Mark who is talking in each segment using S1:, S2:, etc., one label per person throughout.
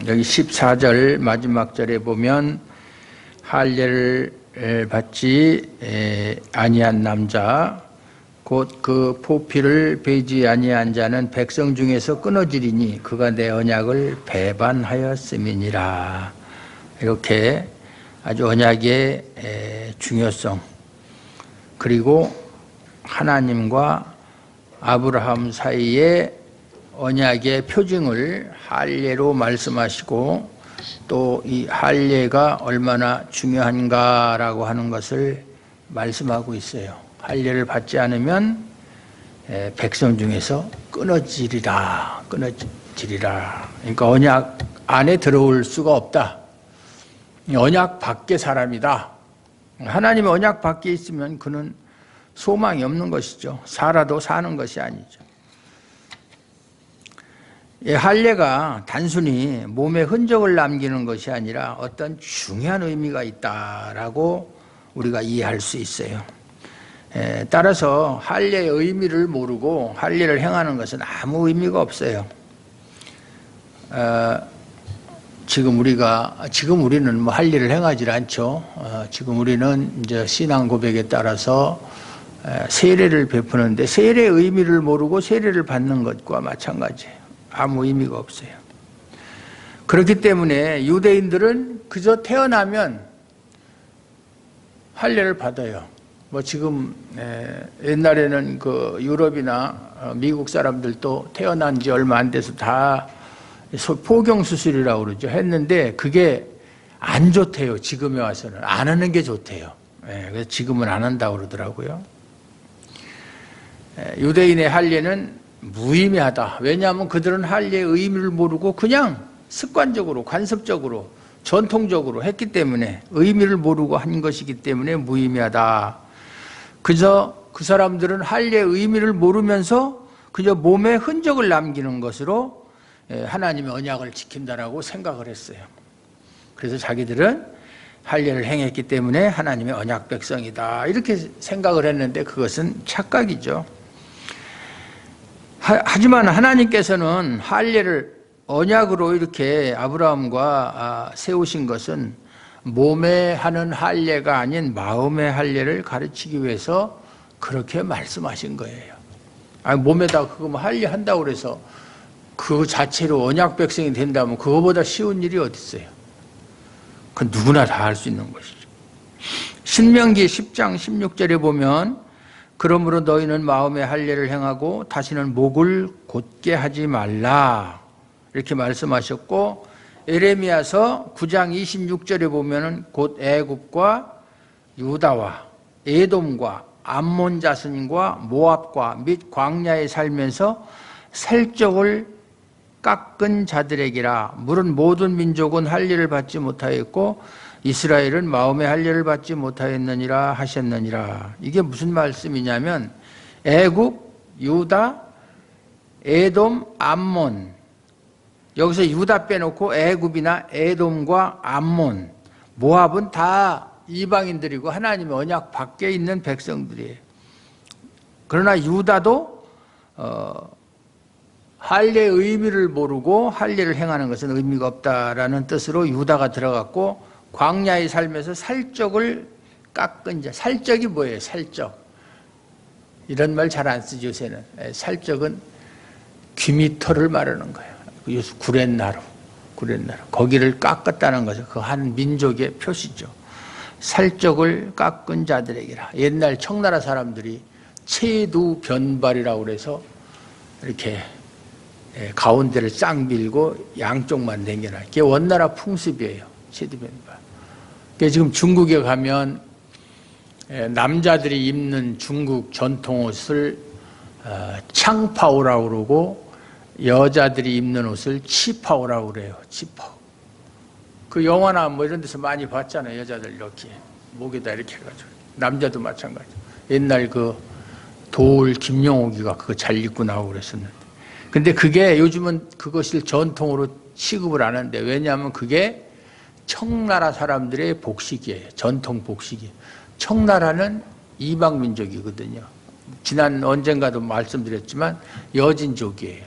S1: 여기 14절 마지막 절에 보면 할례를 받지 아니한 남자 곧 그 포피를 베지 아니한 자는 백성 중에서 끊어지리니 그가 내 언약을 배반하였음이니라. 이렇게 아주 언약의 중요성, 그리고 하나님과 아브라함 사이의 언약의 표징을 할례로 말씀하시고, 또 이 할례가 얼마나 중요한가라고 하는 것을 말씀하고 있어요. 할례를 받지 않으면 백성 중에서 끊어지리라. 그러니까 언약 안에 들어올 수가 없다. 언약 밖의 사람이다. 하나님의 언약 밖에 있으면 그는 소망이 없는 것이죠. 살아도 사는 것이 아니죠. 할례가 단순히 몸에 흔적을 남기는 것이 아니라 어떤 중요한 의미가 있다라고 우리가 이해할 수 있어요. 따라서 할례의 의미를 모르고 할례를 행하는 것은 아무 의미가 없어요. 지금 우리는 뭐 할례를 행하지 않죠. 지금 우리는 이제 신앙 고백에 따라서 세례를 베푸는데, 세례의 의미를 모르고 세례를 받는 것과 마찬가지예요. 아무 의미가 없어요. 그렇기 때문에 유대인들은 그저 태어나면 할례를 받아요. 뭐 지금 옛날에는 그 유럽이나 미국 사람들도 태어난 지 얼마 안 돼서 다 포경 수술이라고 그러죠. 했는데 그게 안 좋대요. 지금에 와서는 안 하는 게 좋대요. 그래서 지금은 안 한다고 그러더라고요. 유대인의 할례는 무의미하다. 왜냐하면 그들은 할례의 의미를 모르고 그냥 습관적으로, 관습적으로, 전통적으로 했기 때문에, 의미를 모르고 한 것이기 때문에 무의미하다. 그저 그 사람들은 할례의 의미를 모르면서 그저 몸에 흔적을 남기는 것으로 하나님의 언약을 지킨다라고 생각을 했어요. 그래서 자기들은 할례를 행했기 때문에 하나님의 언약 백성이다, 이렇게 생각을 했는데 그것은 착각이죠. 하지만 하나님께서는 할례를 언약으로 이렇게 아브라함과 세우신 것은 몸에 하는 할례가 아닌 마음의 할례를 가르치기 위해서 그렇게 말씀하신 거예요. 몸에다 그거 뭐 할례 한다고 그래서 그 자체로 언약 백성이 된다면 그거보다 쉬운 일이 어디 있어요? 그건 누구나 다 할 수 있는 것이죠. 신명기 10장 16절에 보면 그러므로 너희는 마음의 할례를 행하고 다시는 목을 곧게 하지 말라, 이렇게 말씀하셨고, 에레미야서 9장 26절에 보면은 곧 애굽과 유다와 에돔과 암몬 자손과 모압과 및 광야에 살면서 살적을 깎은 자들에게라. 물은 모든 민족은 할례를 받지 못하였고 이스라엘은 마음의 할례를 받지 못하였느니라 하셨느니라. 이게 무슨 말씀이냐면 애굽, 유다, 에돔, 암몬, 여기서 유다 빼놓고 애굽이나 에돔과 암몬, 모압은 다 이방인들이고 하나님의 언약 밖에 있는 백성들이에요. 그러나 유다도 할례의 의미를 모르고 할례를 행하는 것은 의미가 없다라는 뜻으로 유다가 들어갔고, 광야에 살면서 살적을 깎은 자. 살적이 뭐예요? 살적. 이런 말 잘 안 쓰죠, 요새는. 살적은 귀미터를 말하는 거예요. 구렛나루. 거기를 깎았다는 것은 그 한 민족의 표시죠. 살적을 깎은 자들에게라. 옛날 청나라 사람들이 체두변발이라고 그래서 이렇게 가운데를 쫙 밀고 양쪽만 당겨놔. 이게 원나라 풍습이에요. 체두변발. 지금 중국에 가면 남자들이 입는 중국 전통 옷을 창파오라고 그러고 여자들이 입는 옷을 치파오라고 그래요. 치파오. 그 영화나 뭐 이런 데서 많이 봤잖아요. 여자들 이렇게 목에다 이렇게 해가지고. 남자도 마찬가지. 옛날 그 도울 김영옥이가 그거 잘 입고 나오고 그랬었는데. 근데 그게 요즘은 그것을 전통으로 취급을 안 하는데, 왜냐하면 그게 청나라 사람들의 복식이에요. 전통 복식이에요. 청나라는 이방민족이거든요. 지난 언젠가도 말씀드렸지만 여진족이에요.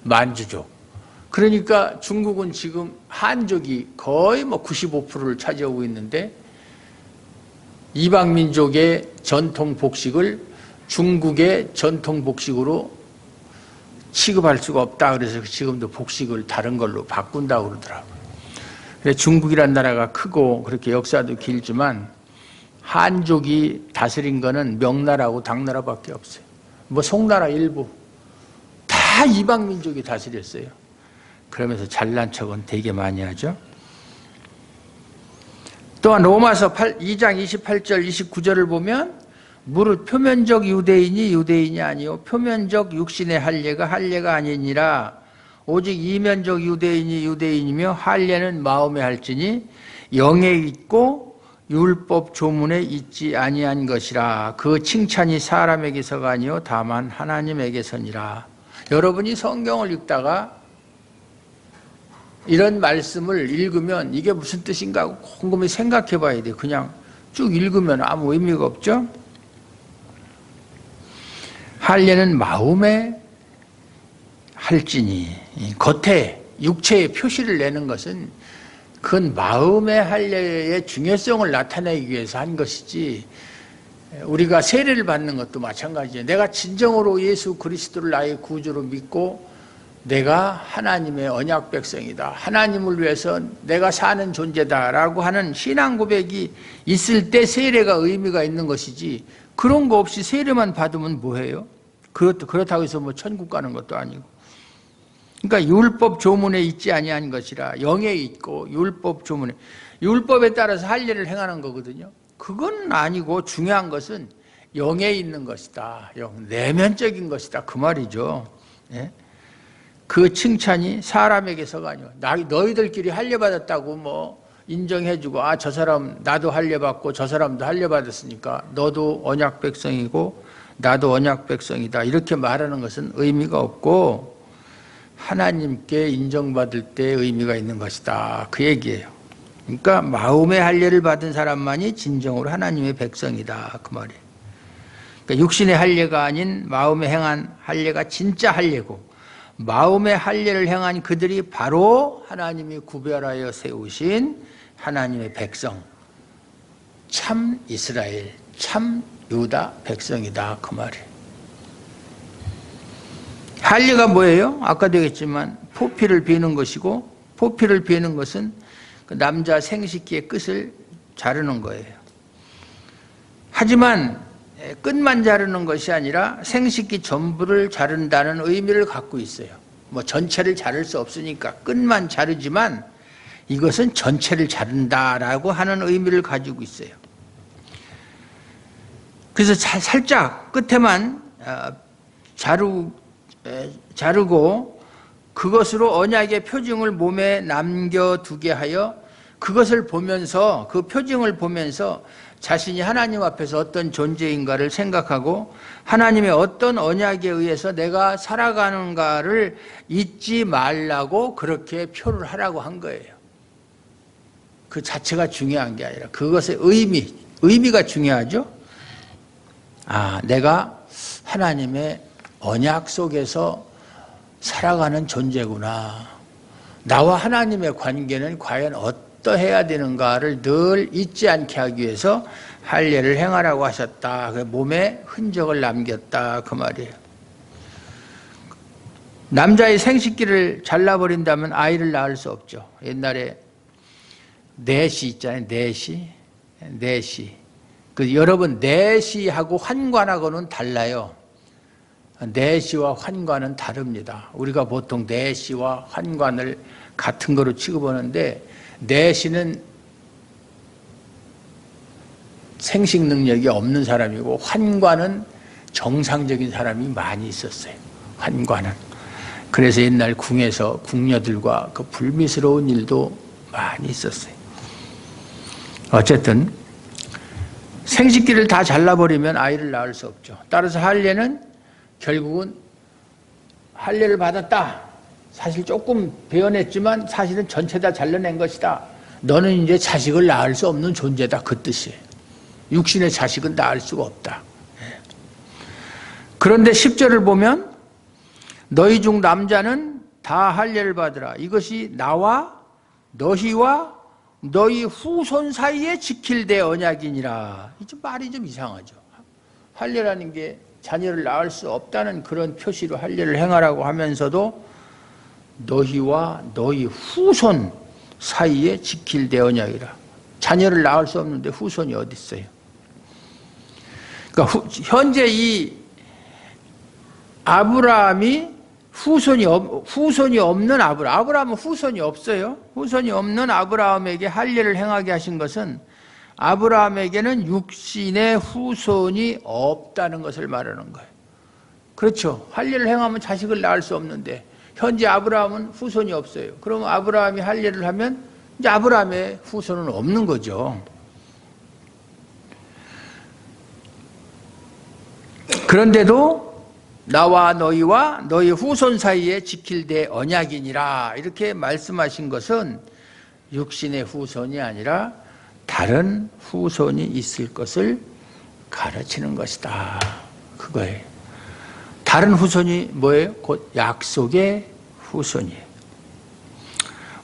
S1: 만주족. 그러니까 중국은 지금 한족이 거의 뭐 95%를 차지하고 있는데 이방민족의 전통 복식을 중국의 전통 복식으로 취급할 수가 없다. 그래서 지금도 복식을 다른 걸로 바꾼다고 그러더라고요. 그래서 중국이란 나라가 크고 그렇게 역사도 길지만 한족이 다스린 거는 명나라하고 당나라밖에 없어요. 뭐 송나라 일부 다 이방민족이 다스렸어요. 그러면서 잘난 척은 되게 많이 하죠. 또한 로마서 2장 28절 29절을 보면 무릇 표면적 유대인이 유대인이 아니요 표면적 육신의 할례가 할례가 아니니라 오직 이면적 유대인이 유대인이며 할례는 마음에 할지니 영에 있고 율법 조문에 있지 아니한 것이라 그 칭찬이 사람에게서가 아니요 다만 하나님에게서니라. 여러분이 성경을 읽다가 이런 말씀을 읽으면 이게 무슨 뜻인가 하고 곰곰이 생각해 봐야 돼요. 그냥 쭉 읽으면 아무 의미가 없죠. 할례는 마음에 할지니 겉에 육체의 표시를 내는 것은 그건 마음의 할례의 중요성을 나타내기 위해서 한 것이지 우리가 세례를 받는 것도 마찬가지예요. 내가 진정으로 예수 그리스도를 나의 구주로 믿고 내가 하나님의 언약 백성이다. 하나님을 위해서 내가 사는 존재다라고 하는 신앙 고백이 있을 때 세례가 의미가 있는 것이지 그런 거 없이 세례만 받으면 뭐해요? 그렇다고 해서 뭐 천국 가는 것도 아니고. 그러니까 율법 조문에 있지 아니한 것이라 영에 있고 율법 조문에 율법에 따라서 할례를 행하는 거거든요. 그건 아니고 중요한 것은 영에 있는 것이다. 내면적인 것이다. 그 말이죠. 예? 그 칭찬이 사람에게서가 아니고 너희들끼리 할례 받았다고 뭐 인정해주고 저 사람 나도 할례 받고 저 사람도 할례 받았으니까 너도 언약 백성이고 나도 언약 백성이다. 이렇게 말하는 것은 의미가 없고 하나님께 인정받을 때 의미가 있는 것이다. 그 얘기예요. 그러니까 마음의 할례를 받은 사람만이 진정으로 하나님의 백성이다. 그 말이에요. 그러니까 육신의 할례가 아닌 마음에 행한 할례가 진짜 할례고 마음의 할례를 행한 그들이 바로 하나님이 구별하여 세우신 하나님의 백성 참 이스라엘 참 유다 백성이다. 그 말이에요. 할례가 뭐예요? 아까도 얘기했지만 포피를 베는 것이고 포피를 베는 것은 그 남자 생식기의 끝을 자르는 거예요. 하지만 끝만 자르는 것이 아니라 생식기 전부를 자른다는 의미를 갖고 있어요. 뭐 전체를 자를 수 없으니까 끝만 자르지만 이것은 전체를 자른다라고 하는 의미를 가지고 있어요. 그래서 살짝 끝에만 자르고 그것으로 언약의 표징을 몸에 남겨두게 하여 그것을 보면서 그 표징을 보면서 자신이 하나님 앞에서 어떤 존재인가를 생각하고 하나님의 어떤 언약에 의해서 내가 살아가는가를 잊지 말라고 그렇게 표를 하라고 한 거예요. 그 자체가 중요한 게 아니라 그것의 의미가 중요하죠. 내가 하나님의 언약 속에서 살아가는 존재구나. 나와 하나님의 관계는 과연 어떠해야 되는가를 늘 잊지 않게 하기 위해서 할례를 행하라고 하셨다. 몸에 흔적을 남겼다. 그 말이에요. 남자의 생식기를 잘라버린다면 아이를 낳을 수 없죠. 옛날에 내시 있잖아요. 내시. 여러분 내시하고 환관하고는 달라요. 내시와 환관은 다릅니다. 우리가 보통 내시와 환관을 같은 거로 취급하는데 내시는 생식 능력이 없는 사람이고 환관은 정상적인 사람이 많이 있었어요. 환관은. 그래서 옛날 궁에서 궁녀들과 그 불미스러운 일도 많이 있었어요. 어쨌든 생식기를 다 잘라버리면 아이를 낳을 수 없죠. 따라서 할례는 결국은 할례를 받았다. 사실 조금 베어냈지만 사실은 전체 다 잘라낸 것이다. 너는 이제 자식을 낳을 수 없는 존재다. 그 뜻이에요. 육신의 자식은 낳을 수가 없다. 그런데 10절을 보면 너희 중 남자는 다 할례를 받으라. 이것이 나와 너희와 너희 후손 사이에 지킬 대 언약이니라. 이 좀 말이 좀 이상하죠. 할례라는 게 자녀를 낳을 수 없다는 그런 표시로 할례를 행하라고 하면서도 너희와 너희 후손 사이에 지킬 대 언약이라. 자녀를 낳을 수 없는데 후손이 어디 있어요? 그러니까 현재 이 아브라함이 후손이 없는 아브라함은 후손이 없어요. 후손이 없는 아브라함에게 할례를 행하게 하신 것은 아브라함에게는 육신의 후손이 없다는 것을 말하는 거예요. 그렇죠. 할례를 행하면 자식을 낳을 수 없는데 현재 아브라함은 후손이 없어요. 그럼 아브라함이 할례를 하면 이제 아브라함의 후손은 없는 거죠. 그런데도 나와 너희와 너희 후손 사이에 지킬 대 언약이니라 이렇게 말씀하신 것은 육신의 후손이 아니라 다른 후손이 있을 것을 가르치는 것이다. 그거예요. 다른 후손이 뭐예요? 곧 약속의 후손이에요.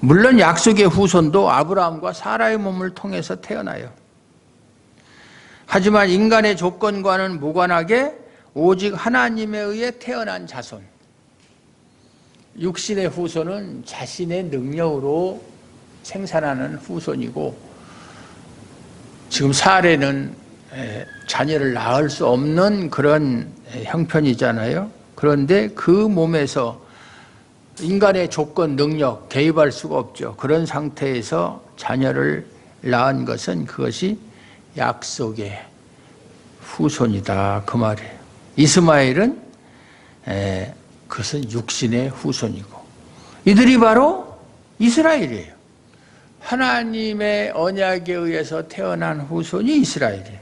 S1: 물론 약속의 후손도 아브라함과 사라의 몸을 통해서 태어나요. 하지만 인간의 조건과는 무관하게 오직 하나님에 의해 태어난 자손. 육신의 후손은 자신의 능력으로 생산하는 후손이고 지금 사례는 자녀를 낳을 수 없는 그런 형편이잖아요. 그런데 그 몸에서 인간의 조건, 능력 개입할 수가 없죠. 그런 상태에서 자녀를 낳은 것은 그것이 약속의 후손이다 그 말이에요. 이스마엘은 그것은 육신의 후손이고 이들이 바로 이스라엘이에요. 하나님의 언약에 의해서 태어난 후손이 이스라엘이에요.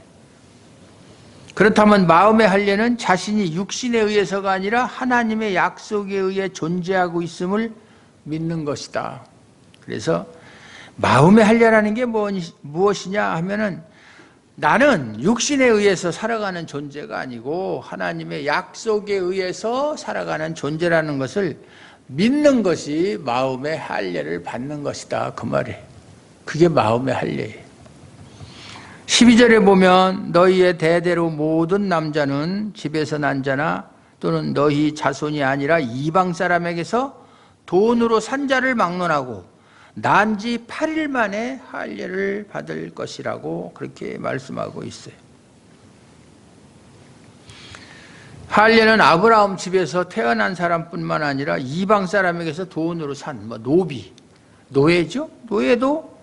S1: 그렇다면 마음의 할례는 자신이 육신에 의해서가 아니라 하나님의 약속에 의해 존재하고 있음을 믿는 것이다. 그래서 마음의 할례라는 게 무엇이냐 하면은 나는 육신에 의해서 살아가는 존재가 아니고 하나님의 약속에 의해서 살아가는 존재라는 것을 믿는 것이 마음의 할례를 받는 것이다 그 말이에요. 그게 마음의 할례예요. 12절에 보면 너희의 대대로 모든 남자는 집에서 난 자나 또는 너희 자손이 아니라 이방 사람에게서 돈으로 산 자를 막론하고 난 지 8일 만에 할례를 받을 것이라고 그렇게 말씀하고 있어요. 할례는 아브라함 집에서 태어난 사람뿐만 아니라 이방 사람에게서 돈으로 산 노비, 노예죠. 노예도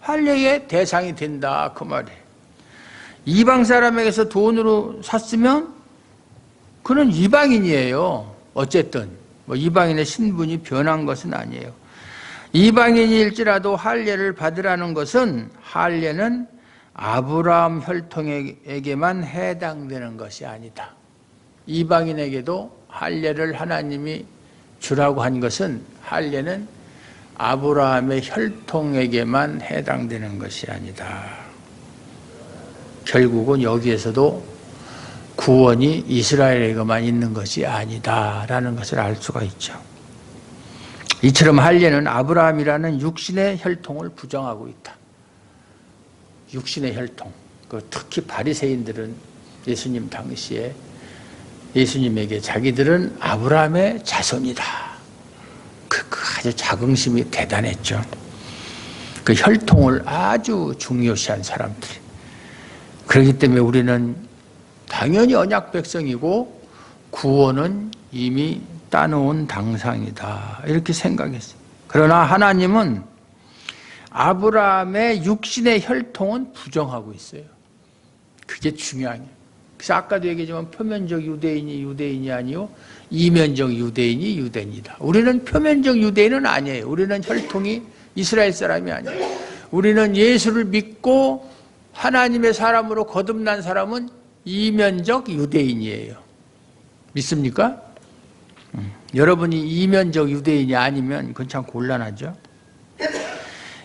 S1: 할례의 대상이 된다 그 말이에요. 이방 사람에게서 돈으로 샀으면 그는 이방인이에요. 어쨌든 이방인의 신분이 변한 것은 아니에요. 이방인일지라도 할례를 받으라는 것은 할례는 아브라함 혈통에게만 해당되는 것이 아니다. 이방인에게도 할례를 하나님이 주라고 한 것은 할례는 아브라함의 혈통에게만 해당되는 것이 아니다. 결국은 여기에서도 구원이 이스라엘에게만 있는 것이 아니다라는 것을 알 수가 있죠. 이처럼 할례는 아브라함이라는 육신의 혈통을 부정하고 있다. 육신의 혈통. 특히 바리새인들은 예수님 당시에 예수님에게 자기들은 아브라함의 자손이다. 그 아주 자긍심이 대단했죠. 그 혈통을 아주 중요시한 사람들. 그렇기 때문에 우리는 당연히 언약 백성이고 구원은 이미 따놓은 당상이다. 이렇게 생각했어요. 그러나 하나님은 아브라함의 육신의 혈통은 부정하고 있어요. 그게 중요해요. 그래서 아까도 얘기했지만 표면적 유대인이 유대인이 아니요 이면적 유대인이 유대인이다. 우리는 표면적 유대인은 아니에요. 우리는 혈통이 이스라엘 사람이 아니에요. 우리는 예수를 믿고 하나님의 사람으로 거듭난 사람은 이면적 유대인이에요. 믿습니까? 여러분이 이면적 유대인이 아니면 그건 참 곤란하죠.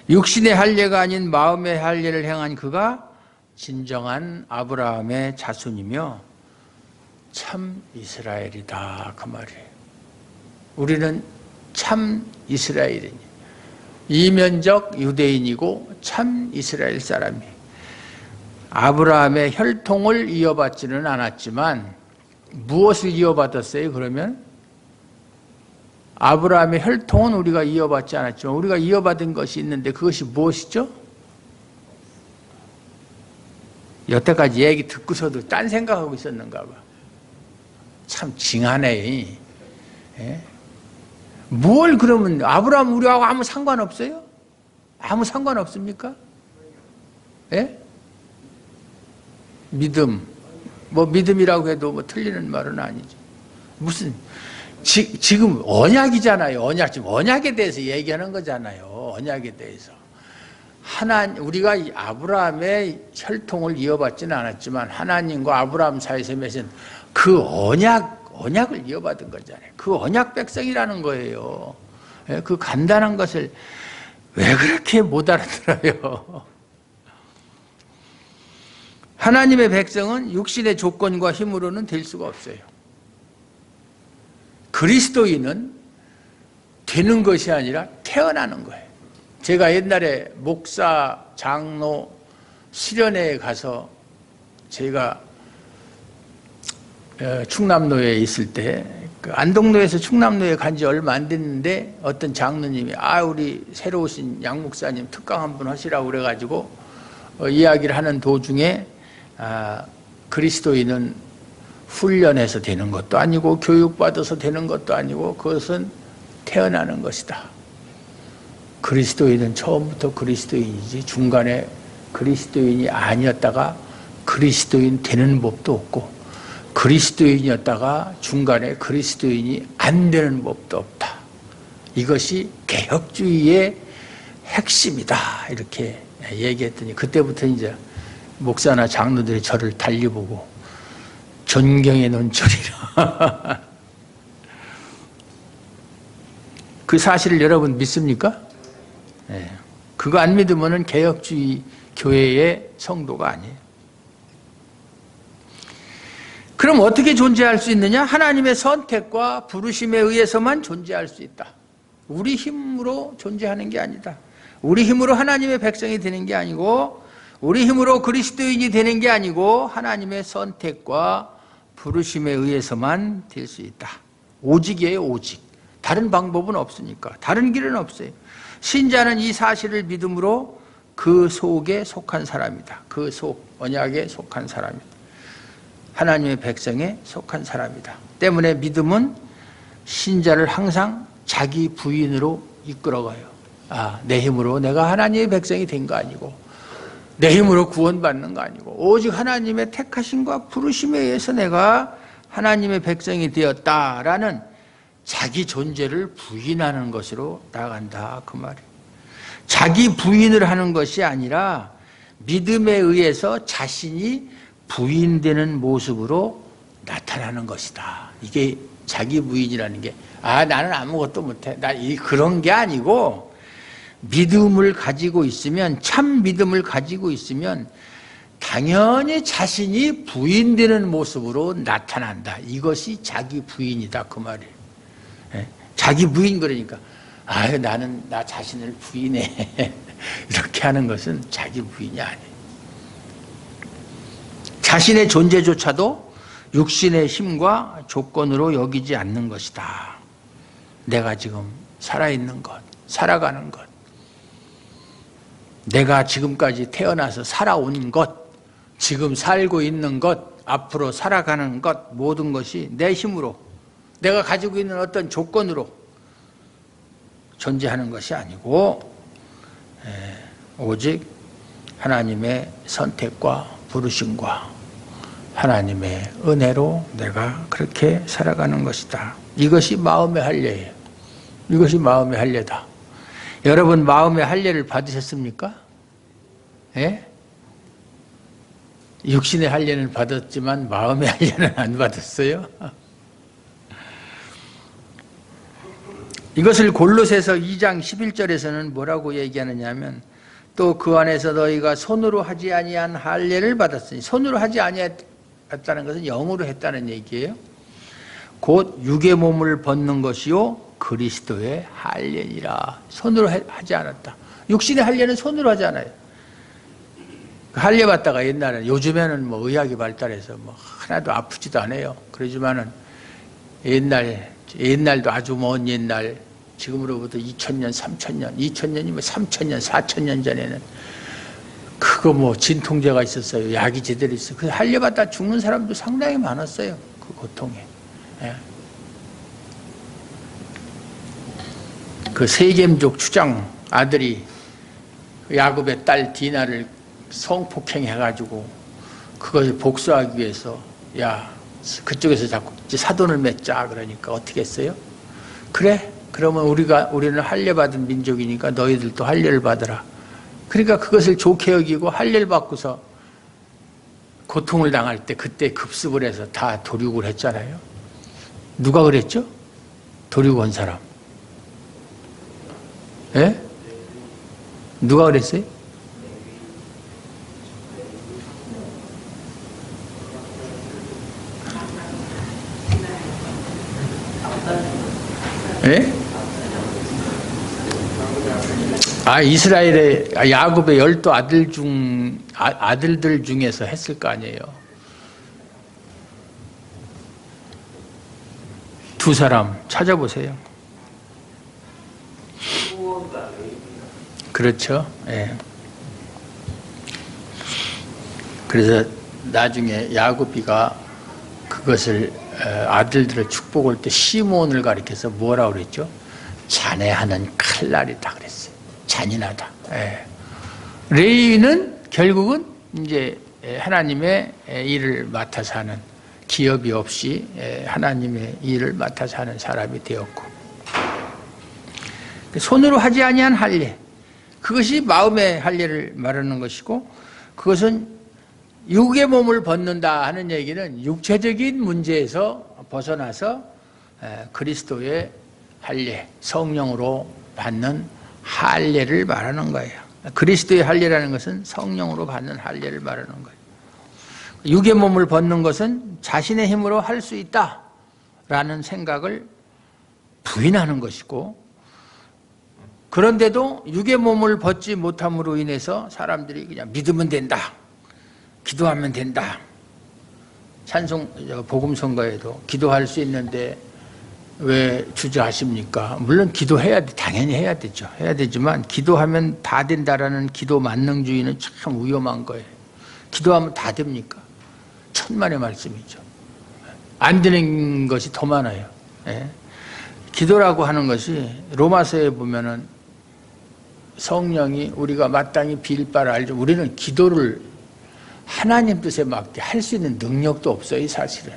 S1: 육신의 할례가 아닌 마음의 할례를 행한 그가 진정한 아브라함의 자손이며 참 이스라엘이다 그 말이에요. 우리는 참 이스라엘이니 이면적 유대인이고 참 이스라엘 사람이 아브라함의 혈통을 이어받지는 않았지만 무엇을 이어받았어요? 그러면 아브라함의 혈통은 우리가 이어받지 않았지만 우리가 이어받은 것이 있는데 그것이 무엇이죠? 여태까지 얘기 듣고서도 딴 생각하고 있었는가 봐. 참 징하네. 예? 뭘 그러면 아브라함 우리하고 아무 상관없어요? 아무 상관없습니까? 예? 믿음. 뭐 믿음이라고 해도 뭐 틀리는 말은 아니죠. 무슨 지금 언약이잖아요. 언약. 지금 언약에 대해서 얘기하는 거잖아요. 언약에 대해서. 우리가 아브라함의 혈통을 이어받지는 않았지만 하나님과 아브라함 사이에서 맺은 그 언약을 이어받은 거잖아요. 그 언약 백성이라는 거예요. 그 간단한 것을 왜 그렇게 못 알아들어요? 하나님의 백성은 육신의 조건과 힘으로는 될 수가 없어요. 그리스도인은 되는 것이 아니라 태어나는 거예요. 제가 옛날에 목사, 장로, 수련회에 가서 제가 충남로에 있을 때 안동로에서 충남로에 간 지 얼마 안 됐는데 어떤 장로님이 우리 새로 오신 양 목사님 특강 한번 하시라고 그래가지고 이야기를 하는 도중에 그리스도인은 훈련해서 되는 것도 아니고 교육받아서 되는 것도 아니고 그것은 태어나는 것이다. 그리스도인은 처음부터 그리스도인이지 중간에 그리스도인이 아니었다가 그리스도인 되는 법도 없고 그리스도인이었다가 중간에 그리스도인이 안 되는 법도 없다. 이것이 개혁주의의 핵심이다. 이렇게 얘기했더니 그때부터 이제 목사나 장로들이 저를 달리보고 존경의 논절이라. 그 사실을 여러분 믿습니까? 네. 그거 안 믿으면 개혁주의 교회의 성도가 아니에요. 그럼 어떻게 존재할 수 있느냐? 하나님의 선택과 부르심에 의해서만 존재할 수 있다. 우리 힘으로 존재하는 게 아니다. 우리 힘으로 하나님의 백성이 되는 게 아니고 우리 힘으로 그리스도인이 되는 게 아니고 하나님의 선택과 부르심에 의해서만 될 수 있다. 오직이에요, 오직. 다른 방법은 없으니까. 다른 길은 없어요. 신자는 이 사실을 믿음으로 그 속에 속한 사람이다. 그 속, 언약에 속한 사람이다. 하나님의 백성에 속한 사람이다. 때문에 믿음은 신자를 항상 자기 부인으로 이끌어가요. 내 힘으로 내가 하나님의 백성이 된 거 아니고 내 힘으로 구원받는 거 아니고 오직 하나님의 택하심과 부르심에 의해서 내가 하나님의 백성이 되었다라는 자기 존재를 부인하는 것으로 나간다 그 말이에요. 자기 부인을 하는 것이 아니라 믿음에 의해서 자신이 부인되는 모습으로 나타나는 것이다. 이게 자기 부인이라는 게 나는 아무것도 못해. 그런 게 아니고 믿음을 가지고 있으면 참 믿음을 가지고 있으면 당연히 자신이 부인되는 모습으로 나타난다. 이것이 자기 부인이다 그 말이에요. 자기 부인 그러니까 나는 나 자신을 부인해 이렇게 하는 것은 자기 부인이 아니에요. 자신의 존재조차도 육신의 힘과 조건으로 여기지 않는 것이다. 내가 지금 살아있는 것, 살아가는 것, 내가 지금까지 태어나서 살아온 것, 지금 살고 있는 것, 앞으로 살아가는 것, 모든 것이 내 힘으로 내가 가지고 있는 어떤 조건으로 존재하는 것이 아니고 오직 하나님의 선택과 부르심과 하나님의 은혜로 내가 그렇게 살아가는 것이다. 이것이 마음의 할례예요. 이것이 마음의 할례다. 여러분 마음의 할례를 받으셨습니까? 예? 육신의 할례는 받았지만 마음의 할례는 안 받았어요. 이것을 골로새서 2장 11절에서는 뭐라고 얘기하느냐 하면 또 그 안에서 너희가 손으로 하지 아니한 할례를 받았으니 손으로 하지 아니했다는 것은 영으로 했다는 얘기예요. 곧 육의 몸을 벗는 것이요 그리스도의 할례니라. 손으로 하지 않았다. 육신의 할례는 손으로 하잖아요. 할례 받다가 옛날에는, 요즘에는 뭐 의학이 발달해서 뭐 하나도 아프지도 않아요. 그러지만은 옛날도 아주 먼 옛날, 지금으로부터 2000년, 3000년, 2000년이면 3000년, 4000년 전에는 그거 뭐 진통제가 있었어요. 약이 제대로 있어요. 그래서 할례 받다 죽는 사람도 상당히 많았어요. 그 고통에. 예. 그 세겜족 추장 아들이 야곱의 딸 디나를 성폭행해가지고 그것을 복수하기 위해서, 야, 그쪽에서 자꾸 사돈을 맺자 그러니까 어떻게 했어요? 그래, 그러면 우리는 할례 받은 민족이니까 너희들도 할례를 받으라. 그러니까 그것을 좋게 여기고 할례를 받고서 고통을 당할 때 그때 급습을 해서 다 도륙을 했잖아요. 누가 그랬죠? 도륙 온 사람. 예? 누가 그랬어요? 예? 이스라엘의 야곱의 12 아들들 중에서 했을 거 아니에요. 두 사람 찾아보세요. 그렇죠. 예. 그래서 나중에 야곱이가 그것을 아들들의 축복을 때 시몬을 가리켜서 뭐라고 그랬죠? 잔해하는 칼날이다 그랬어요. 잔인하다. 예. 레위는 결국은 이제 하나님의 일을 맡아서 하는, 기업이 없이 하나님의 일을 맡아서 하는 사람이 되었고, 손으로 하지 아니한 할례, 그것이 마음의 할례를 말하는 것이고, 그것은 육의 몸을 벗는다 하는 얘기는 육체적인 문제에서 벗어나서 그리스도의 할례, 성령으로 받는 할례를 말하는 거예요. 그리스도의 할례라는 것은 성령으로 받는 할례를 말하는 거예요. 육의 몸을 벗는 것은 자신의 힘으로 할 수 있다라는 생각을 부인하는 것이고, 그런데도 육의 몸을 벗지 못함으로 인해서 사람들이 그냥 믿으면 된다, 기도하면 된다. 복음 선거에도 기도할 수 있는데 왜 주저하십니까? 물론 기도해야 돼, 당연히 해야 되죠. 해야 되지만 기도하면 다 된다라는 기도 만능주의는 참 위험한 거예요. 기도하면 다 됩니까? 천만의 말씀이죠. 안 되는 것이 더 많아요. 예? 기도라고 하는 것이 로마서에 보면은 성령이 우리가 마땅히 빌 바를 알죠. 우리는 기도를 하나님 뜻에 맞게 할 수 있는 능력도 없어요, 사실은.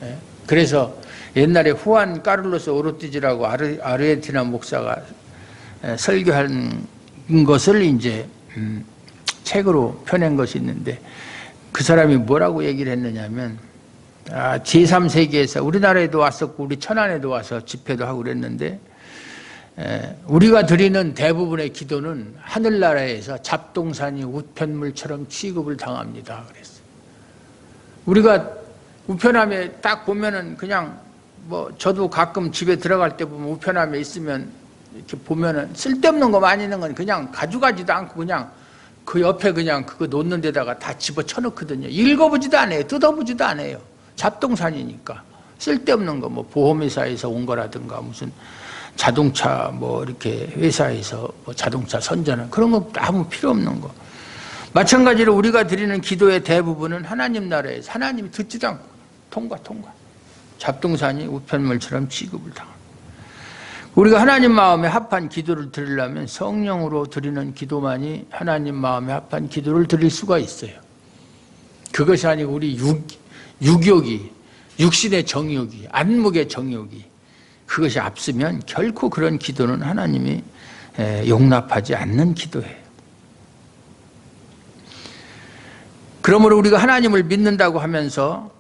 S1: 예? 그래서 옛날에 후안 까를로스 오르티즈라고 아르헨티나 목사가 설교한 것을 이제 책으로 펴낸 것이 있는데, 그 사람이 뭐라고 얘기를 했느냐면, 제3세계에서 우리나라에도 왔었고 우리 천안에도 와서 집회도 하고 그랬는데, 우리가 드리는 대부분의 기도는 하늘나라에서 잡동사니 우편물처럼 취급을 당합니다. 그랬어요. 우리가 우편함에 딱 보면은 그냥 뭐 저도 가끔 집에 들어갈 때 보면 우편함에 있으면 이렇게 보면은 쓸데없는 거 많이 있는 건 그냥 가져가지도 않고 그냥 그 옆에 그냥 그거 놓는 데다가 다 집어쳐 넣거든요. 읽어보지도 않아요. 뜯어보지도 않아요. 잡동사니니까. 쓸데없는 거, 뭐 보험회사에서 온 거라든가 무슨 자동차 뭐 이렇게 회사에서 뭐 자동차 선전은 그런 거 아무 필요 없는 거. 마찬가지로 우리가 드리는 기도의 대부분은 하나님 나라에서 하나님이 듣지도 않고 통과. 잡동사니 우편물처럼 취급을 당합니다. 우리가 하나님 마음에 합한 기도를 드리려면 성령으로 드리는 기도만이 하나님 마음에 합한 기도를 드릴 수가 있어요. 그것이 아니고 우리 육욕이, 육신의 정욕이, 안목의 정욕이 그것이 앞서면 결코 그런 기도는 하나님이 용납하지 않는 기도예요. 그러므로 우리가 하나님을 믿는다고 하면서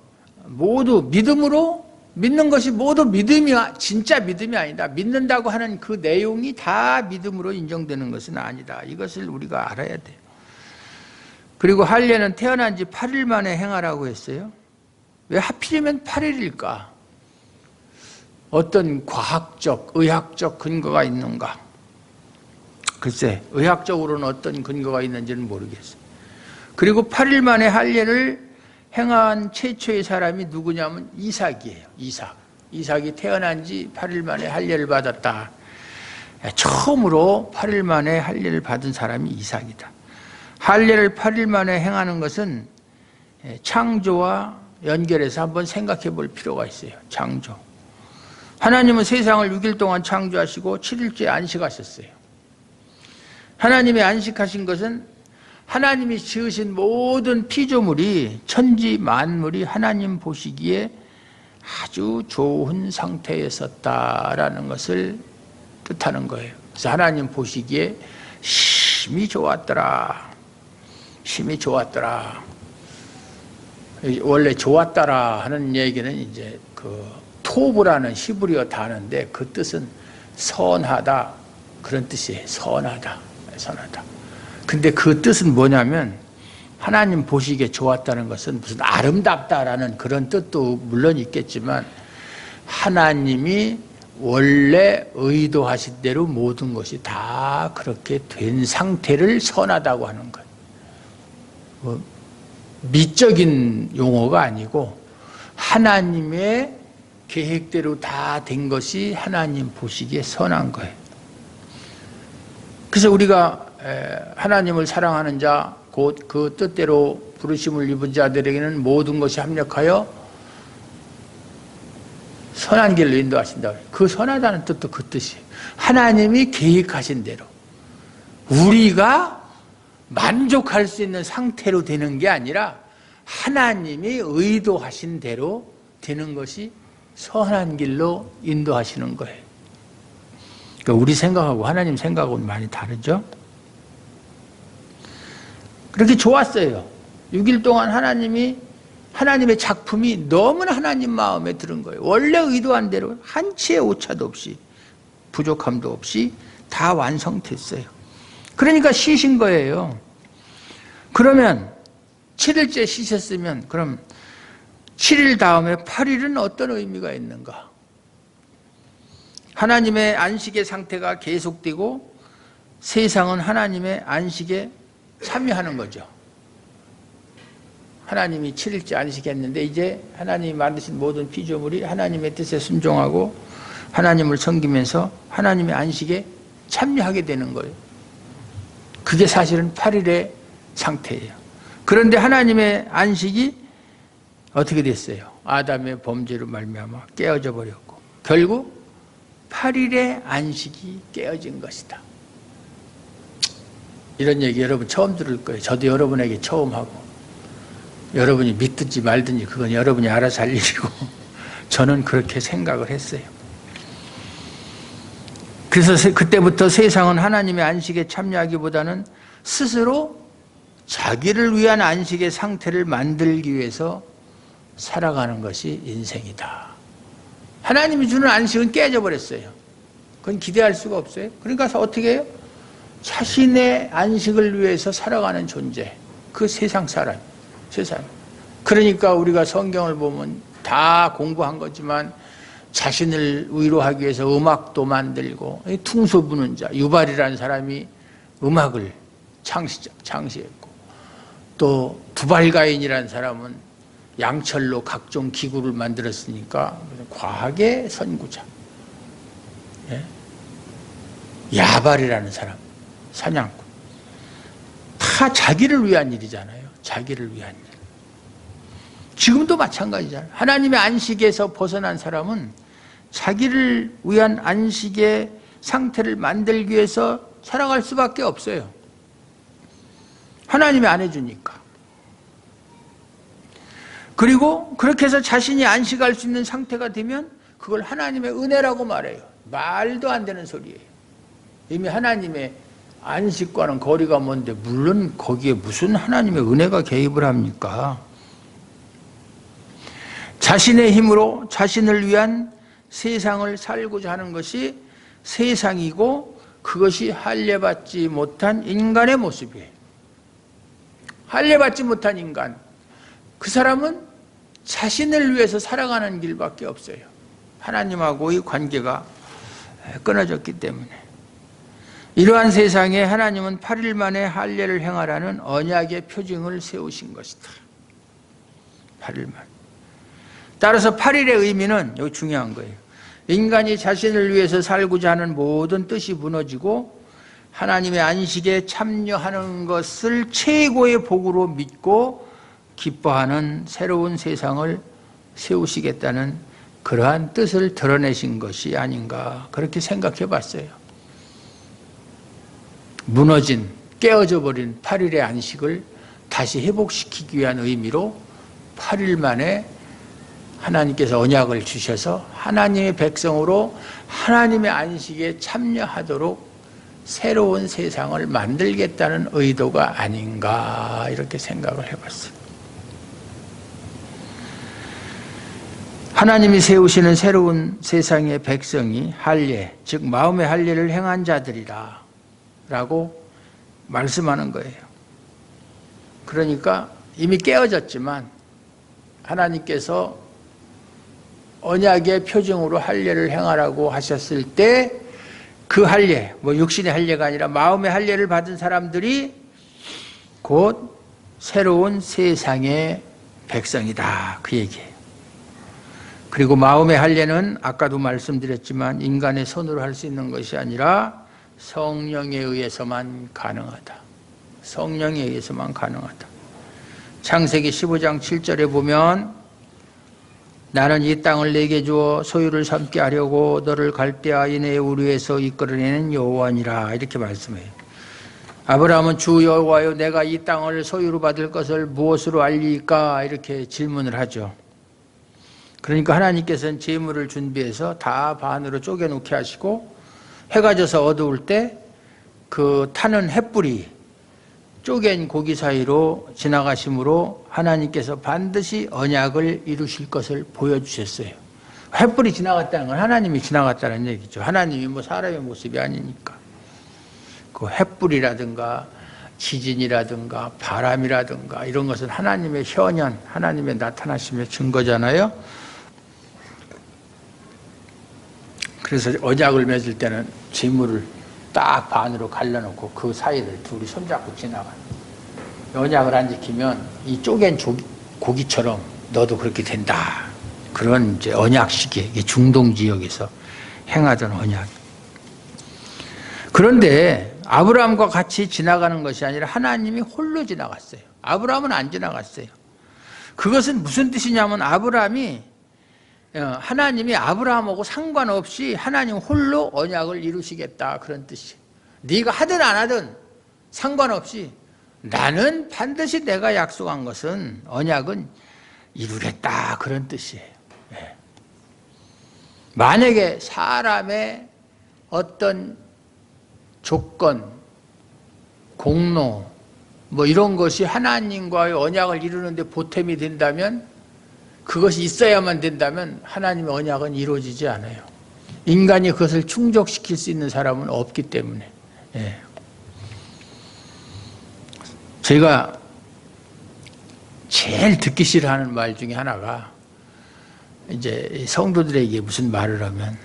S1: 모두 믿음으로 믿는 것이 모두 믿음이 진짜 믿음이 아니다. 믿는다고 하는 그 내용이 다 믿음으로 인정되는 것은 아니다. 이것을 우리가 알아야 돼요. 그리고 할례는 태어난 지 8일 만에 행하라고 했어요. 왜 하필이면 8일일까? 어떤 과학적, 의학적 근거가 있는가? 글쎄, 의학적으로는 어떤 근거가 있는지는 모르겠어요. 그리고 8일 만에 할례를 행한 최초의 사람이 누구냐면 이삭이에요. 이삭이 태어난 지 8일 만에 할례를 받았다. 처음으로 8일 만에 할례를 받은 사람이 이삭이다. 할례를 8일 만에 행하는 것은 창조와 연결해서 한번 생각해 볼 필요가 있어요. 창조. 하나님은 세상을 6일 동안 창조하시고 7일째 안식하셨어요. 하나님이 안식하신 것은 하나님이 지으신 모든 피조물이, 천지 만물이 하나님 보시기에 아주 좋은 상태에 있었다라는 것을 뜻하는 거예요. 그래서 하나님 보시기에 심히 좋았더라. 심히 좋았더라. 원래 좋았더라 하는 얘기는 이제 그 토브라는 히브리어 단어인데 그 뜻은 선하다 그런 뜻이에요. 선하다. 근데 그 뜻은 뭐냐면 하나님 보시기에 좋았다는 것은 무슨 아름답다라는 그런 뜻도 물론 있겠지만 하나님이 원래 의도하신 대로 모든 것이 다 그렇게 된 상태를 선하다고 하는 거예요. 뭐 미적인 용어가 아니고 하나님의 계획대로 다 된 것이 하나님 보시기에 선한 거예요. 그래서 우리가 하나님을 사랑하는 자, 곧 그 뜻대로 부르심을 입은 자들에게는 모든 것이 합력하여 선한 길로 인도하신다. 그 선하다는 뜻도 그 뜻이에요. 하나님이 계획하신 대로 우리가 만족할 수 있는 상태로 되는 게 아니라 하나님이 의도하신 대로 되는 것이 선한 길로 인도하시는 거예요. 그러니까 우리 생각하고 하나님 생각하고는 많이 다르죠? 그렇게 좋았어요. 6일 동안 하나님의 작품이 너무나 하나님 마음에 드는 거예요. 원래 의도한 대로 한치의 오차도 없이 부족함도 없이 다 완성됐어요. 그러니까 쉬신 거예요. 그러면 7일째 쉬셨으면 그럼 7일 다음에 8일은 어떤 의미가 있는가? 하나님의 안식의 상태가 계속되고 세상은 하나님의 안식에 참여하는 거죠. 하나님이 7일째 안식했는데 이제 하나님이 만드신 모든 피조물이 하나님의 뜻에 순종하고 하나님을 섬기면서 하나님의 안식에 참여하게 되는 거예요. 그게 사실은 8일의 상태예요. 그런데 하나님의 안식이 어떻게 됐어요? 아담의 범죄로 말미암아 깨어져 버렸고 결국 8일의 안식이 깨어진 것이다. 이런 얘기 여러분 처음 들을 거예요. 저도 여러분에게 처음 하고 여러분이 믿든지 말든지 그건 여러분이 알아서 할 일이고 저는 그렇게 생각을 했어요. 그래서 그때부터 세상은 하나님의 안식에 참여하기보다는 스스로 자기를 위한 안식의 상태를 만들기 위해서 살아가는 것이 인생이다. 하나님이 주는 안식은 깨져버렸어요. 그건 기대할 수가 없어요. 그러니까 어떻게 해요? 자신의 안식을 위해서 살아가는 존재, 그 세상 사람. 그러니까 우리가 성경을 보면 다 공부한 거지만 자신을 위로하기 위해서 음악도 만들고 퉁소 부는 자, 유발이라는 사람이 음악을 창시했고 또 두발가인이라는 사람은 양철로 각종 기구를 만들었으니까 과학의 선구자. 야발이라는 사람, 사냥꾼. 다 자기를 위한 일이잖아요. 자기를 위한 일. 지금도 마찬가지잖아요. 하나님의 안식에서 벗어난 사람은 자기를 위한 안식의 상태를 만들기 위해서 살아갈 수밖에 없어요. 하나님이 안 해주니까. 그리고 그렇게 해서 자신이 안식할 수 있는 상태가 되면 그걸 하나님의 은혜라고 말해요. 말도 안 되는 소리예요. 이미 하나님의 안식과는 거리가 먼데 물론 거기에 무슨 하나님의 은혜가 개입을 합니까? 자신의 힘으로 자신을 위한 세상을 살고자 하는 것이 세상이고 그것이 할례받지 못한 인간의 모습이에요. 할례받지 못한 인간, 그 사람은 자신을 위해서 살아가는 길밖에 없어요. 하나님하고의 관계가 끊어졌기 때문에. 이러한 세상에 하나님은 8일 만에 할례를 행하라는 언약의 표징을 세우신 것이다. 8일 만. 따라서 8일의 의미는, 여기 중요한 거예요. 인간이 자신을 위해서 살고자 하는 모든 뜻이 무너지고 하나님의 안식에 참여하는 것을 최고의 복으로 믿고 기뻐하는 새로운 세상을 세우시겠다는 그러한 뜻을 드러내신 것이 아닌가, 그렇게 생각해 봤어요. 무너진, 깨어져 버린 8일의 안식을 다시 회복시키기 위한 의미로 8일 만에 하나님께서 언약을 주셔서 하나님의 백성으로 하나님의 안식에 참여하도록 새로운 세상을 만들겠다는 의도가 아닌가, 이렇게 생각을 해봤어요. 하나님이 세우시는 새로운 세상의 백성이 할례, 즉 마음의 할례를 행한 자들이라 라고 말씀하는 거예요. 그러니까 이미 깨어졌지만 하나님께서 언약의 표징으로 할례를 행하라고 하셨을 때 그 할례, 육신의 할례가 아니라 마음의 할례를 받은 사람들이 곧 새로운 세상의 백성이다, 그 얘기예요. 그리고 마음의 할례는 아까도 말씀드렸지만 인간의 손으로 할 수 있는 것이 아니라 성령에 의해서만 가능하다. 성령에 의해서만 가능하다. 창세기 15장 7절에 보면 나는 이 땅을 내게 주어 소유를 삼게 하려고 너를 갈대아 인의 우리에서 이끌어내는 여호와니라, 이렇게 말씀해요. 아브라함은 주 여호와여 내가 이 땅을 소유로 받을 것을 무엇으로 알리까, 이렇게 질문을 하죠. 그러니까 하나님께서는 제물을 준비해서 다 반으로 쪼개놓게 하시고 해가 져서 어두울 때 그 타는 햇불이 쪼갠 고기 사이로 지나가심으로 하나님께서 반드시 언약을 이루실 것을 보여주셨어요. 햇불이 지나갔다는 건 하나님이 지나갔다는 얘기죠. 하나님이 사람의 모습이 아니니까. 그 햇불이라든가 지진이라든가 바람이라든가 이런 것은 하나님의 현현, 하나님의 나타나심의 증거잖아요. 그래서 언약을 맺을 때는 재물을 딱 반으로 갈라놓고 그 사이를 둘이 손잡고 지나가요. 언약을 안 지키면 이 쪼갠 고기처럼 너도 그렇게 된다. 그런 이제 언약식의 중동 지역에서 행하던 언약. 그런데 아브라함과 같이 지나가는 것이 아니라 하나님이 홀로 지나갔어요. 아브라함은 안 지나갔어요. 그것은 무슨 뜻이냐면 하나님이 아브라함하고 상관없이 하나님 홀로 언약을 이루시겠다, 그런 뜻이에요. 네가 하든 안 하든 상관없이 나는 반드시 내가 약속한 것은 언약은 이루겠다, 그런 뜻이에요. 만약에 사람의 어떤 조건, 공로 이런 것이 하나님과의 언약을 이루는데 보탬이 된다면, 그것이 있어야만 된다면 하나님의 언약은 이루어지지 않아요. 인간이 그것을 충족시킬 수 있는 사람은 없기 때문에. 제가 제일 듣기 싫어하는 말 중에 하나가, 이제 성도들에게 무슨 말을 하면,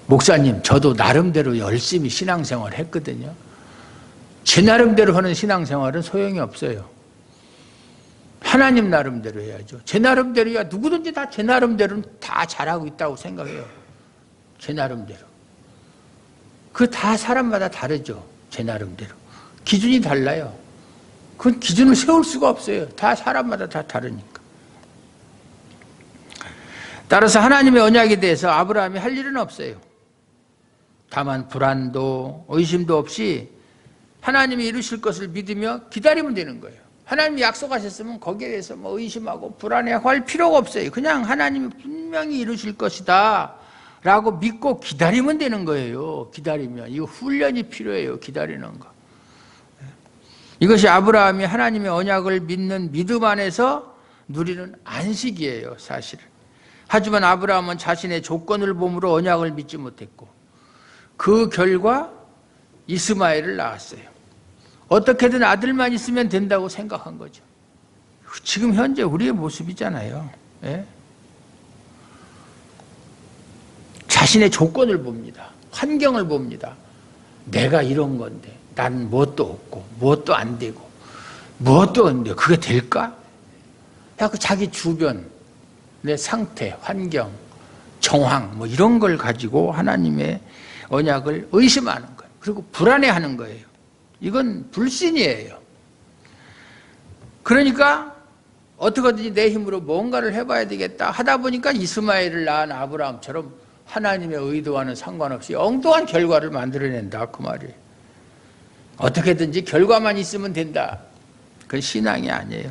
S1: 목사님 저도 나름대로 열심히 신앙생활을 했거든요. 제 나름대로 하는 신앙생활은 소용이 없어요. 하나님 나름대로 해야죠. 제 나름대로야 누구든지 다 제 나름대로는 다 잘하고 있다고 생각해요. 제 나름대로. 그 다 사람마다 다르죠. 제 나름대로. 기준이 달라요. 그건 기준을 세울 수가 없어요. 다 사람마다 다 다르니까. 따라서 하나님의 언약에 대해서 아브라함이 할 일은 없어요. 다만 불안도 의심도 없이 하나님이 이루실 것을 믿으며 기다리면 되는 거예요. 하나님이 약속하셨으면 거기에 대해서 의심하고 불안해할 필요가 없어요. 그냥 하나님이 분명히 이루실 것이다 라고 믿고 기다리면 되는 거예요. 기다리면. 이거 훈련이 필요해요. 기다리는 거. 이것이 아브라함이 하나님의 언약을 믿는 믿음 안에서 누리는 안식이에요, 사실은. 하지만 아브라함은 자신의 조건을 보므로 언약을 믿지 못했고 그 결과 이스마엘을 낳았어요. 어떻게든 아들만 있으면 된다고 생각한 거죠. 지금 현재 우리의 모습이잖아요. 예? 자신의 조건을 봅니다. 환경을 봅니다. 내가 이런 건데 난 무엇도 없고 무엇도 안 되고 무엇도 없는데 그게 될까? 그 자기 주변, 내 상태, 환경, 정황 뭐 이런 걸 가지고 하나님의 언약을 의심하는 거예요. 그리고 불안해하는 거예요. 이건 불신이에요. 그러니까 어떻게든지 내 힘으로 뭔가를 해봐야 되겠다 하다 보니까 이스마엘을 낳은 아브라함처럼 하나님의 의도와는 상관없이 엉뚱한 결과를 만들어낸다 그 말이에요. 어떻게든지 결과만 있으면 된다. 그건 신앙이 아니에요.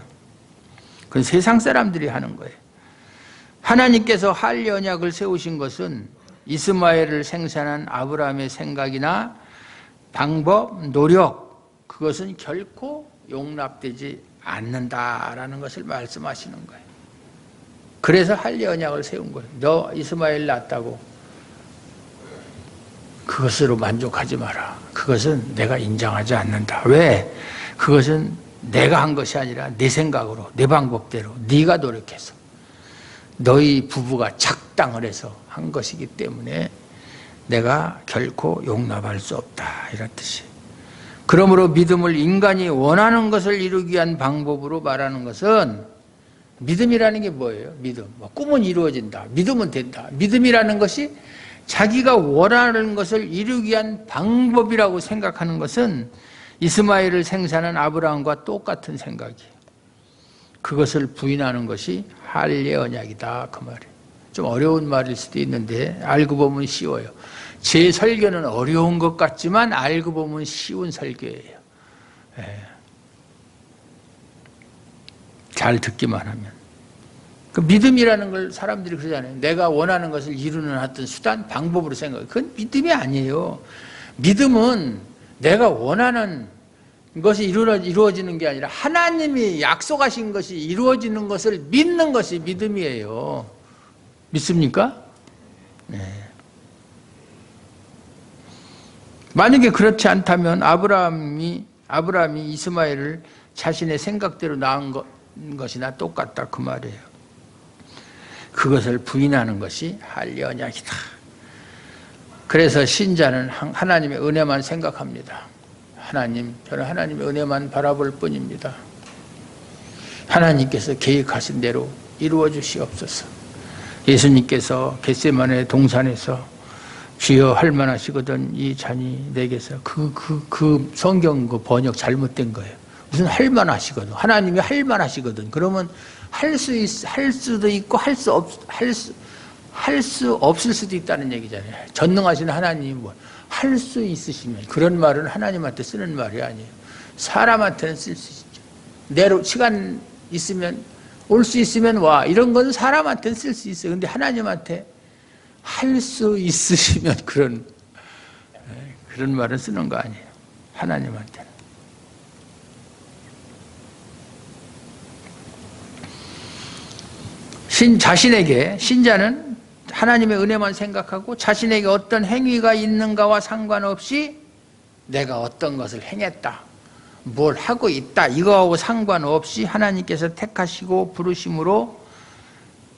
S1: 그건 세상 사람들이 하는 거예요. 하나님께서 할례 언약을 세우신 것은 이스마엘을 생산한 아브라함의 생각이나 방법, 노력 그것은 결코 용납되지 않는다라는 것을 말씀하시는 거예요. 그래서 할례 언약을 세운 거예요. 너 이스마엘 낳았다고 그것으로 만족하지 마라. 그것은 내가 인정하지 않는다. 왜? 그것은 내가 한 것이 아니라 내 생각으로 내 방법대로 네가 노력해서 너희 부부가 착당을 해서 한 것이기 때문에 내가 결코 용납할 수 없다 이런 뜻이에요. 그러므로 믿음을 인간이 원하는 것을 이루기 위한 방법으로 말하는 것은 믿음이라는 게 뭐예요? 믿음. 꿈은 이루어진다. 믿으면 된다. 믿음이라는 것이 자기가 원하는 것을 이루기 위한 방법이라고 생각하는 것은 이스마엘을 생산한 아브라함과 똑같은 생각이에요. 그것을 부인하는 것이 할례 언약이다 그 말이에요. 좀 어려운 말일 수도 있는데 알고 보면 쉬워요. 제 설교는 어려운 것 같지만 알고 보면 쉬운 설교예요. 잘 듣기만 하면. 그 믿음이라는 걸 사람들이 그러잖아요. 내가 원하는 것을 이루는 어떤 수단, 방법으로 생각해요. 그건 믿음이 아니에요. 믿음은 내가 원하는 것이 이루어지는 게 아니라 하나님이 약속하신 것이 이루어지는 것을 믿는 것이 믿음이에요. 믿습니까? 네. 만약에 그렇지 않다면 아브라함이 이스마엘을 자신의 생각대로 낳은 것이나 똑같다 그 말이에요. 그것을 부인하는 것이 할례 언약이다. 그래서 신자는 하나님의 은혜만 생각합니다. 하나님, 저는 하나님의 은혜만 바라볼 뿐입니다. 하나님께서 계획하신 대로 이루어 주시옵소서. 예수님께서 겟세마네 동산에서 주여 할 만하시거든 이 잔이 내게서 그 성경 그 번역 잘못된 거예요. 무슨 할 만하시거든. 하나님이 할 만하시거든. 그러면 할 수도 있고 할 수 없을 수도 있다는 얘기잖아요. 전능하신 하나님이 뭐 할 수 있으시면 그런 말은 하나님한테 쓰는 말이 아니에요. 사람한테는 쓸 수 있죠. 내로 시간 있으면 올 수 있으면 와 이런 건 사람한테는 쓸 수 있어요. 근데 하나님한테 할 수 있으시면 그런 말을 쓰는 거 아니에요. 하나님한테는. 신자는 하나님의 은혜만 생각하고 자신에게 어떤 행위가 있는가와 상관없이 내가 어떤 것을 행했다, 뭘 하고 있다 이거하고 상관없이 하나님께서 택하시고 부르심으로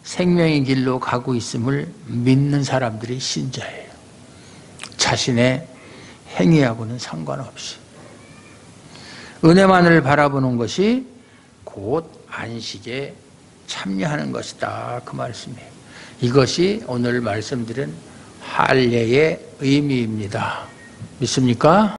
S1: 생명의 길로 가고 있음을 믿는 사람들이 신자예요. 자신의 행위하고는 상관없이 은혜만을 바라보는 것이 곧 안식에 참여하는 것이다 그 말씀이에요. 이것이 오늘 말씀드린 할례의 의미입니다. 믿습니까?